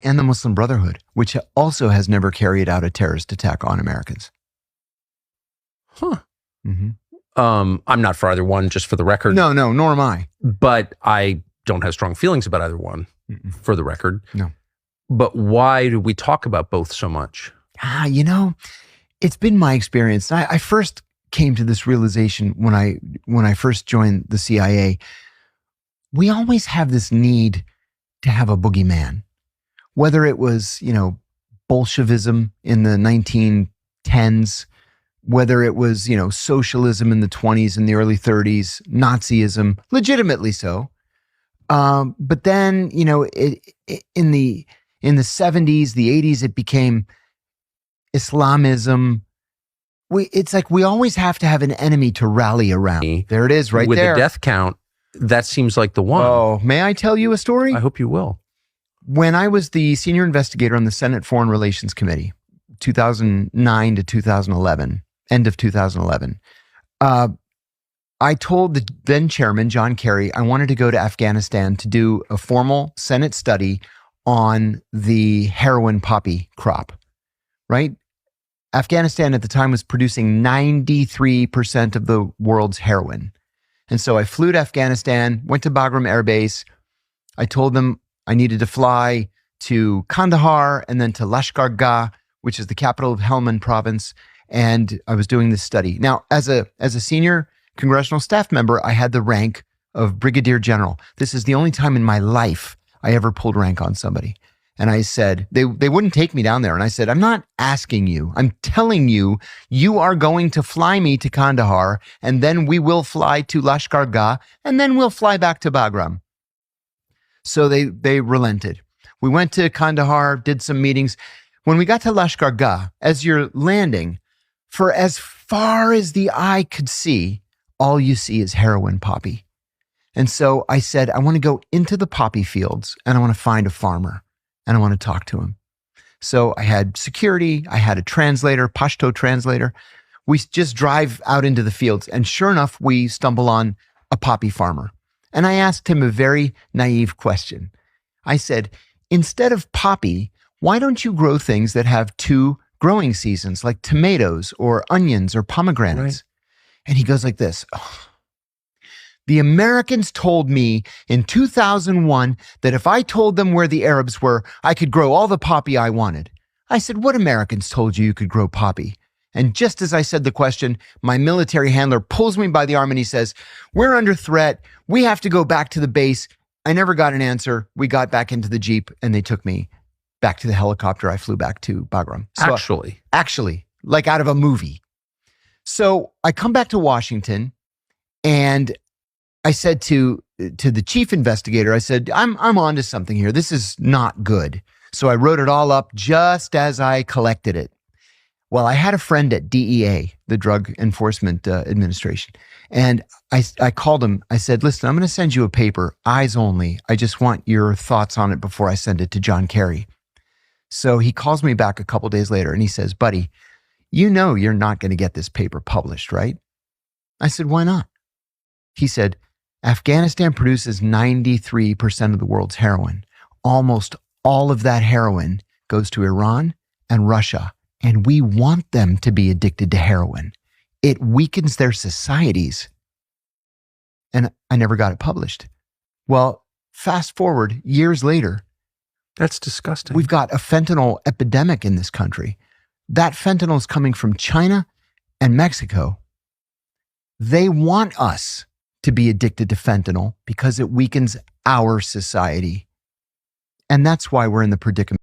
and the Muslim Brotherhood, which also has never carried out a terrorist attack on Americans. Huh. Mm-hmm. I'm not for either one, just for the record. No, nor am I. But I don't have strong feelings about either one, for the record. No. But why do we talk about both so much? It's been my experience. I first came to this realization when I first joined the CIA. We always have this need to have a boogeyman, whether it was, Bolshevism in the 1910s, whether it was, socialism in the 20s and the early 30s, Nazism, legitimately so. But then, in the 70s, the 80s, it became Islamism. It's like we always have to have an enemy to rally around. There it is, right with there. With the death count, that seems like the one. Oh, may I tell you a story? I hope you will. When I was the senior investigator on the Senate Foreign Relations Committee, 2009 to 2011, end of 2011, I told the then chairman, John Kerry, I wanted to go to Afghanistan to do a formal Senate study on the heroin poppy crop, right? Afghanistan at the time was producing 93% of the world's heroin. And so I flew to Afghanistan, went to Bagram Air Base. I told them I needed to fly to Kandahar and then to Lashkar Gah, which is the capital of Helmand province. And I was doing this study. Now, as a senior congressional staff member, I had the rank of brigadier general. This is the only time in my life I ever pulled rank on somebody. And I said, they wouldn't take me down there. And I said, I'm not asking you. I'm telling you, you are going to fly me to Kandahar, and then we will fly to Lashkar Gah, and then we'll fly back to Bagram. So they relented. We went to Kandahar, did some meetings. When we got to Lashkar Gah, as you're landing, for as far as the eye could see, all you see is heroin poppy. And so I said, I want to go into the poppy fields, and I want to find a farmer. And I want to talk to him. So I had security, I had a translator, Pashto translator. We just drive out into the fields. And sure enough, we stumble on a poppy farmer. And I asked him a very naive question. I said, instead of poppy, why don't you grow things that have 2 growing seasons, like tomatoes or onions or pomegranates? Right. And he goes like this. Oh. The Americans told me in 2001 that if I told them where the Arabs were, I could grow all the poppy I wanted. I said, what Americans told you could grow poppy? And just as I said the question, my military handler pulls me by the arm and he says, we're under threat. We have to go back to the base. I never got an answer. We got back into the Jeep and they took me back to the helicopter. I flew back to Bagram. So, actually, like out of a movie. So I come back to Washington and I said to the chief investigator, I said, I'm onto something here. This is not good. So I wrote it all up just as I collected it. Well, I had a friend at DEA, the Drug Enforcement Administration, and I called him. I said, listen, I'm going to send you a paper, eyes only. I just want your thoughts on it before I send it to John Kerry. So he calls me back a couple days later and he says, buddy, you know you're not going to get this paper published, right? I said, why not? He said, Afghanistan produces 93% of the world's heroin. Almost all of that heroin goes to Iran and Russia, and we want them to be addicted to heroin. It weakens their societies. And I never got it published. Well, fast forward years later. That's disgusting. We've got a fentanyl epidemic in this country. That fentanyl is coming from China and Mexico. They want us to be addicted to fentanyl because it weakens our society. And that's why we're in the predicament.